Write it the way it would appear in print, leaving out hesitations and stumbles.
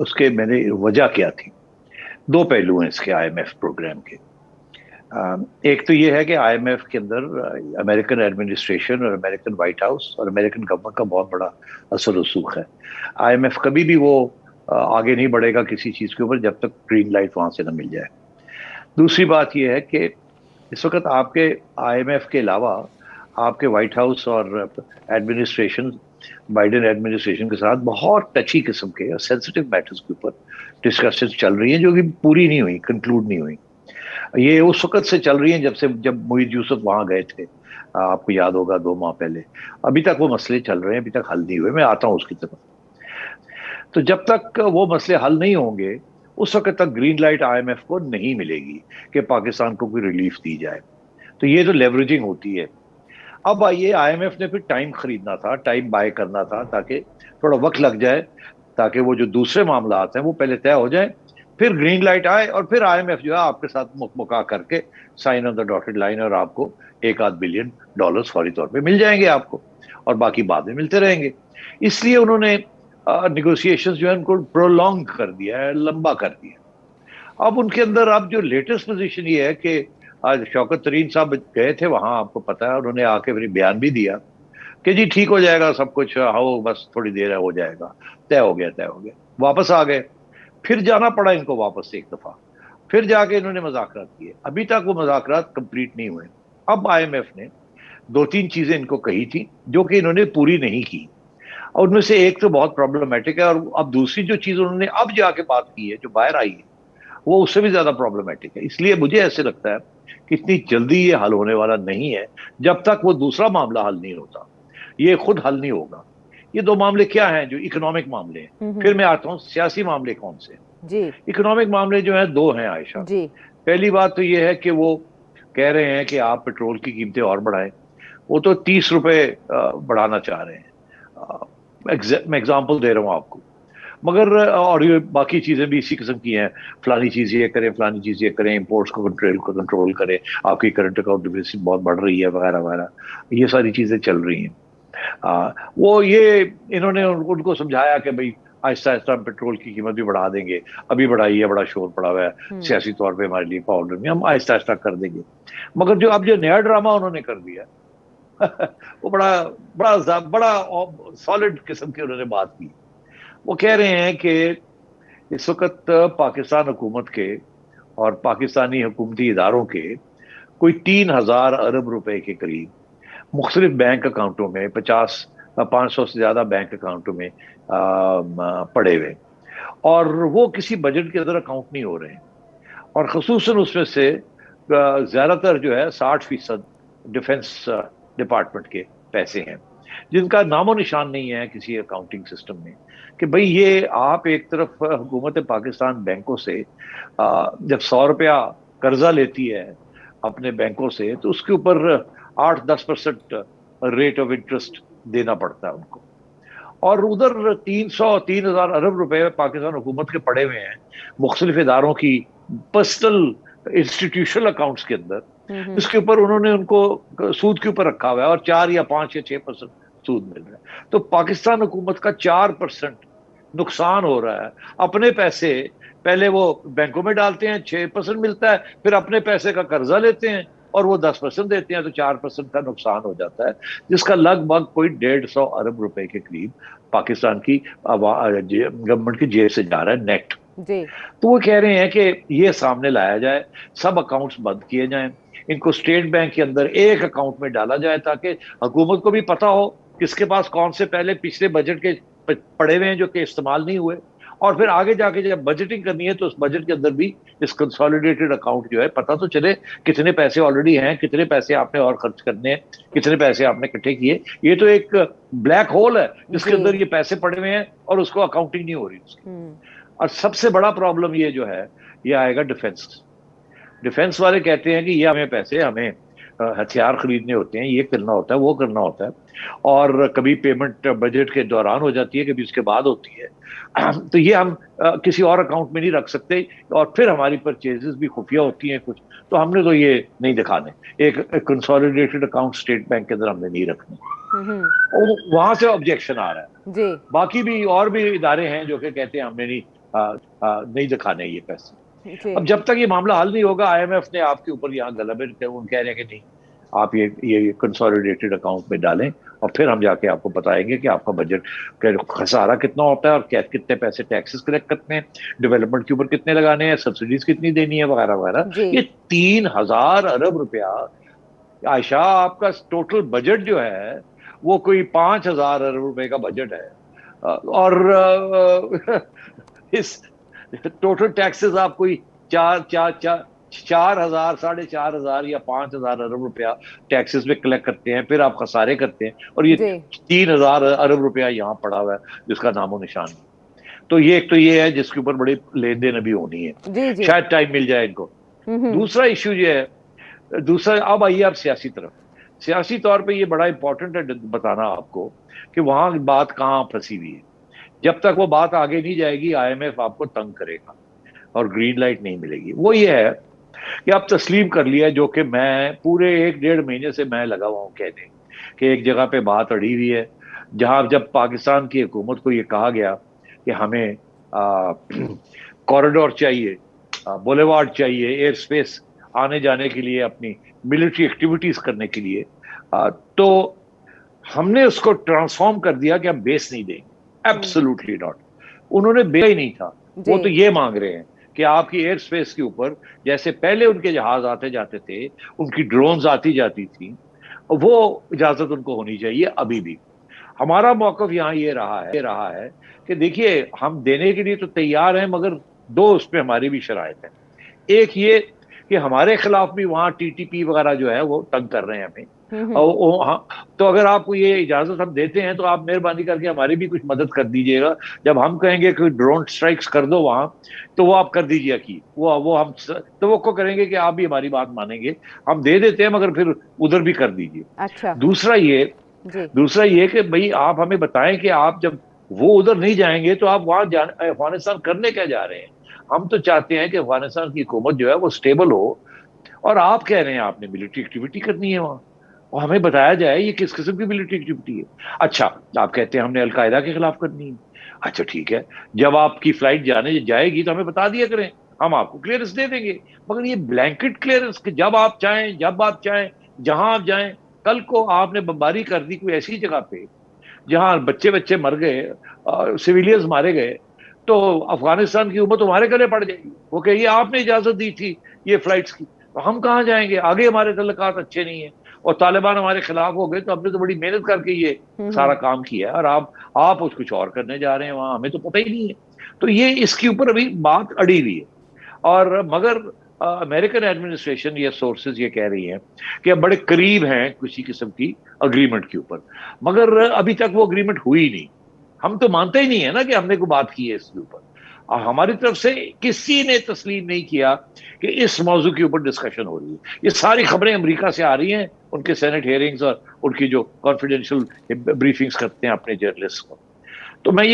اس کے میں نے وجہ کیا تھی. دو پہلو ہیں اس کے IMF پروگرام کے. ایک تو یہ ہے کہ IMF کے اندر امریکن ایڈمنسٹریشن اور امریکن وائٹ ہاؤس اور امریکن گورنمنٹ کا بہت بڑا اثر رسوخ ہے. IMF کبھی بھی وہ آگے نہیں بڑھے گا کسی چیز کے اوپر جب تک گرین لائٹ وہاں سے نہ مل جائے. دوسری بات یہ ہے کہ اس وقت آپ کے IMF کے علاوہ آپ کے وائٹ ہاؤس اور ایڈمنسٹریشن بائیڈن ایڈمنسٹریشن کے ساتھ بہت ٹچی قسم کے سینسٹیو میٹرز کے اوپر ڈسکشن چل رہی ہیں جو کہ پوری نہیں ہوئی، کنکلوڈ نہیں ہوئی. یہ اس وقت سے چل رہی ہیں جب معید یوسف وہاں گئے تھے، آپ کو یاد ہوگا 2 ماہ پہلے. ابھی تک وہ مسئلے چل رہے ہیں، ابھی تک حل نہیں ہوئے. میں آتا ہوں اس کی طرف. تو جب تک وہ مسئلے حل نہیں ہوں گے اس وقت تک گرین لائٹ IMF کو نہیں ملے گی کہ پاکستان کو کوئی ریلیف دی جائے. تو یہ جو لیوریجنگ ہوتی ہے. اب آئیے IMF نے پھر ٹائم خریدنا تھا، ٹائم بائی کرنا تھا تاکہ تھوڑا وقت لگ جائے، تاکہ وہ جو دوسرے معاملات ہیں وہ پہلے طے ہو جائیں، پھر گرین لائٹ آئے اور پھر IMF جو ہے آپ کے ساتھ مکمکا کر کے sign on the dotted line, اور آپ کو $1-2 بلین فوری طور پہ مل جائیں گے آپ کو، اور باقی بعد میں ملتے رہیں گے. اس لیے انہوں نے نیگوسیشن جو ہے ان کو پرولونگ کر دیا ہے، لمبا کر دیا. اب ان کے اندر اب جو لیٹسٹ پوزیشن یہ ہے کہ آج شوکت ترین صاحب گئے تھے وہاں، آپ کو پتا ہے انہوں نے آ کے پھر بیان بھی دیا کہ جی ٹھیک ہو جائے گا سب کچھ، ہاؤ بس تھوڑی دیر ہے ہو جائے گا، طے ہو گیا طے ہو گیا. واپس آ گئے. پھر جانا پڑا ان کو واپس ایک دفعہ، پھر جا کے انہوں نے مذاکرات کیے. ابھی تک وہ مذاکرات کمپلیٹ نہیں ہوئے. اب IMF نے 2-3 چیزیں ان کو کہی تھی جو کہ انہوں نے پوری نہیں کی، اور ان میں سے ایک تو بہت پرابلمٹک ہے، اور اب دوسری جو چیز انہوں نے اب جا کے بات کی ہے جو باہر آئی ہے وہ اس سے بھی زیادہ پرابلمٹک ہے. اس لیے مجھے ایسے لگتا ہے کہ اتنی جلدی یہ حل ہونے والا نہیں ہے جب تک وہ دوسرا معاملہ حل نہیں ہوتا. یہ خود حل نہیں ہوگا. یہ 2 معاملے کیا ہیں؟ جو اکنامک معاملے ہیں. پھر میں آتا ہوں سیاسی معاملے کون سے ہیں. جی اکنامک معاملے جو ہیں 2 ہیں عائشہ. جی پہلی بات تو یہ ہے کہ وہ کہہ رہے ہیں کہ آپ پیٹرول کی قیمتیں اور بڑھائیں. وہ تو 30 روپے بڑھانا چاہ رہے ہیں. میں ایگزامپل دے رہا ہوں آپ کو. مگر اور یہ باقی چیزیں بھی اسی قسم کی ہیں، فلانی چیز یہ کریں، فلانی چیز یہ کریں، امپورٹس کو کنٹرول کریں، آپ کی کرنٹ اکاؤنٹ ڈیفیسٹ بہت بڑھ رہی ہے وغیرہ وغیرہ. یہ ساری چیزیں چل رہی ہیں. وہ یہ انہوں نے ان کو سمجھایا کہ بھئی آہستہ آہستہ ہم پیٹرول کی قیمت بھی بڑھا دیں گے، ابھی بڑھائی ہے، بڑا شور پڑا ہوا ہے سیاسی طور پہ ہمارے لیے پرابلم ہے، ہم آہستہ آہستہ کر دیں گے. مگر جو اب جو نیا ڈرامہ انہوں نے کر دیا وہ بڑا بڑا بڑا سالڈ قسم کی انہوں نے بات کی. وہ کہہ رہے ہیں کہ اس وقت پاکستان حکومت کے اور پاکستانی حکومتی اداروں کے کوئی 3,000 ارب روپے کے قریب مختلف بینک اکاؤنٹوں میں 500 سے زیادہ بینک اکاؤنٹوں میں پڑے ہوئے، اور وہ کسی بجٹ کے اندر اکاؤنٹ نہیں ہو رہے ہیں. اور خصوصاً اس میں سے زیادہ تر جو ہے 60% ڈیفنس ڈپارٹمنٹ کے پیسے ہیں جن کا نام و نشان نہیں ہے کسی اکاؤنٹنگ سسٹم میں. کہ بھئی یہ آپ ایک طرف حکومت پاکستان بینکوں سے جب 100 روپیہ قرضہ لیتی ہے اپنے بینکوں سے تو اس کے اوپر 8-10% ریٹ آف انٹرسٹ دینا پڑتا ہے ان کو، اور ادھر 3,000 ارب روپے پاکستان حکومت کے پڑے ہوئے ہیں مختلف اداروں کی پرسنل انسٹیٹیوشنل اکاؤنٹس کے اندر، جس کے اوپر انہوں نے ان کو سود کے اوپر رکھا ہوا ہے، اور 4 یا 5 یا 6% سود مل رہا ہے. تو پاکستان حکومت کا 4% نقصان ہو رہا ہے. اپنے پیسے پہلے وہ بینکوں میں ڈالتے ہیں، 6% ملتا ہے، پھر اپنے پیسے کا قرضہ لیتے ہیں اور وہ 10% دیتے ہیں، تو 4% کا نقصان ہو جاتا ہے، جس کا لگ بھگ کوئی 150 ارب روپے کے قریب پاکستان کی گورنمنٹ کی جیب سے جا رہا ہے نیٹ. جی تو وہ کہہ رہے ہیں کہ یہ سامنے لایا جائے، سب اکاؤنٹس بند کیے جائیں، ان کو اسٹیٹ بینک کے اندر ایک اکاؤنٹ میں ڈالا جائے تاکہ حکومت کو بھی پتا ہو کس کے پاس کون سے پہلے پچھلے بجٹ کے پڑے ہوئے ہیں جو کہ استعمال نہیں ہوئے، اور پھر آگے جا کے جب بجٹنگ کرنی ہے تو اس بجٹ کے اندر بھی اس کنسالیڈیٹڈ اکاؤنٹ جو ہے پتہ تو چلے کتنے پیسے آلریڈی ہیں، کتنے پیسے آپ نے اور خرچ کرنے ہیں، کتنے پیسے آپ نے اکٹھے کیے. یہ تو ایک بلیک ہول ہے جس کے اندر یہ پیسے پڑے ہوئے ہیں اور اس کو اکاؤنٹنگ نہیں ہو رہی اس کی. اور سب سے بڑا پرابلم یہ جو ہے یہ آئے گا ڈیفنس والے کہتے ہیں کہ یہ ہمیں پیسے، ہمیں ہتھیار خریدنے ہوتے ہیں، یہ کرنا ہوتا ہے، وہ کرنا ہوتا ہے، اور کبھی پیمنٹ بجٹ کے دوران ہو جاتی ہے، کبھی اس کے بعد ہوتی ہے، تو یہ ہم کسی اور اکاؤنٹ میں نہیں رکھ سکتے، اور پھر ہماری پرچیزز بھی خفیہ ہوتی ہیں کچھ، تو ہم نے تو یہ نہیں دکھانے، ایک کنسالیڈیٹڈ اکاؤنٹ اسٹیٹ بینک کے اندر ہم نے نہیں رکھنے. وہاں سے آبجیکشن آ رہا ہے. جی باقی بھی اور بھی ادارے ہیں جو کہ کہتے ہیں ہم نے نہیں نہیں دکھانے یہ پیسے. اب جی جب تک یہ معاملہ حل نہیں ہوگا IMF نے آپ کے اوپر یہاں غلبے وہ کہہ رہے ہیں کہ نہیں آپ یہ کنسولیڈیٹڈ اکاؤنٹ میں ڈالیں اور پھر ہم جا کے آپ کو بتائیں گے کہ آپ کا بجٹ خسارہ کتنا ہوتا ہے اور کتنے پیسے ٹیکسز کلیکٹ کرتے ہیں, ڈیولپمنٹ کے اوپر کتنے لگانے ہیں, سبسڈیز کتنی دینی ہے وغیرہ وغیرہ. جی یہ 3,000 ارب روپیہ عائشہ آپ کا ٹوٹل بجٹ جو ہے وہ کوئی 5,000 ارب روپے کا بجٹ ہے, اور اس ٹوٹل ٹیکسز آپ کوئی 4,000 4,500 یا 5,000 ارب روپیہ ٹیکسز پہ کلیکٹ کرتے ہیں, پھر آپ خسارے کرتے ہیں, اور یہ جی 3,000 ارب روپیہ یہاں پڑا ہوا ہے جس کا نام و نشان نہیں. تو یہ ایک تو یہ ہے جس کے اوپر بڑی لین دین ابھی ہونی ہے, جی جی شاید ٹائم مل جائے ان کو. ہوں دوسرا ایشو یہ ہے, اب آئیے آپ سیاسی طرف. سیاسی طور پہ یہ بڑا امپورٹنٹ ہے بتانا آپ کو کہ وہاں بات کہاں پھنسی ہوئی ہے. جب تک وہ بات آگے نہیں جائے گی IMF آپ کو تنگ کرے گا اور گرین لائٹ نہیں ملے گی. وہ یہ ہے کہ آپ تسلیم کر لیا, جو کہ میں پورے 1 ڈیڑھ مہینے سے میں لگا ہوا ہوں کہنے کہ ایک جگہ پہ بات اڑی ہوئی ہے, جہاں جب پاکستان کی حکومت کو یہ کہا گیا کہ ہمیں کوریڈور چاہیے, بولیوارڈ چاہیے ایئر سپیس آنے جانے کے لیے, اپنی ملٹری ایکٹیویٹیز کرنے کے لیے, تو ہم نے اس کو ٹرانسفارم کر دیا کہ ہم بیس نہیں دیں گے. Absolutely not. انہوں نے بیس ہی نہیں تھا. وہ جی تو یہ مانگ رہے ہیں کہ آپ کی ایئر سپیس کے اوپر جیسے پہلے ان کے جہاز آتے جاتے تھے, ان کی ڈرونز آتی جاتی تھی, وہ اجازت ان کو ہونی چاہیے ابھی بھی. ہمارا موقف یہاں یہ رہا ہے کہ دیکھیے ہم دینے کے لیے تو تیار ہیں, مگر دو اس پہ ہماری بھی شرائط ہیں. ایک یہ کہ ہمارے خلاف بھی وہاں TTP وغیرہ جو ہے وہ تنگ کر رہے ہیں ہمیں, ہوں اور تو اگر آپ کو یہ اجازت ہم دیتے ہیں تو آپ مہربانی کر کے ہماری بھی کچھ مدد کر دیجیے گا. جب ہم کہیں گے کہ ڈرون سٹرائکس کر دو وہاں, تو وہ آپ کر دیجیے کی وہ ہم توقع کریں گے کہ آپ بھی ہماری بات مانیں گے. ہم دے دیتے ہیں مگر پھر ادھر بھی کر دیجیے. اچھا دوسرا یہ جی دوسرا یہ کہ بھئی آپ ہمیں بتائیں کہ آپ جب وہ ادھر نہیں جائیں گے تو آپ وہاں افغانستان کرنے کیا جا رہے ہیں. ہم تو چاہتے ہیں کہ افغانستان کی حکومت جو ہے وہ سٹیبل ہو, اور آپ کہہ رہے ہیں آپ نے ملٹری ایکٹیویٹی کرنی ہے وہاں, اور ہمیں بتایا جائے یہ کس قسم کی ملٹری ایکٹیویٹی ہے. اچھا آپ کہتے ہیں ہم نے القاعدہ کے خلاف کرنی ہے. اچھا ٹھیک ہے, جب آپ کی فلائٹ جائے گی تو ہمیں بتا دیا کریں, ہم آپ کو کلیئرنس دے دیں گے. مگر یہ بلینکٹ کلیئرنس کہ جب آپ چاہیں جہاں آپ جائیں. کل کو آپ نے بمباری کر دی کوئی ایسی جگہ پہ جہاں بچے مر گئے, سویلینز مارے گئے, تو افغانستان کی حکومت ہمارے گلے پڑ جائے گی. وہ کہ یہ آپ نے اجازت دی تھی یہ فلائٹس کی, تو ہم کہاں جائیں گے؟ آگے ہمارے تعلقات اچھے نہیں ہیں, اور طالبان ہمارے خلاف ہو گئے, تو ہم نے تو بڑی محنت کر کے یہ ہوں سارا کام کیا ہے, اور آپ کچھ اور کرنے جا رہے ہیں وہاں, ہمیں تو پتہ ہی نہیں ہے. تو یہ اس کے اوپر ابھی بات اڑی ہوئی ہے. اور مگر امریکن ایڈمنسٹریشن یا سورسز یہ کہہ رہی ہیں کہ اب بڑے قریب ہیں کسی قسم کی اگریمنٹ کے اوپر, مگر ابھی تک وہ اگریمنٹ ہوئی نہیں. ہم تو مانتے ہی نہیں ہے نا کہ ہم نے کوئی بات کی ہے اس کے اوپر. ہماری طرف سے کسی نے تسلیم نہیں کیا کہ اس موضوع کے اوپر ڈسکشن ہو رہی ہے. یہ ساری خبریں امریکہ سے آ رہی ہیں, ان کے سینٹ ہیئرنگز اور ان کی جو کانفیڈینشیل بریفنگز کرتے ہیں اپنے جرنلسٹ کو. تو میں یہ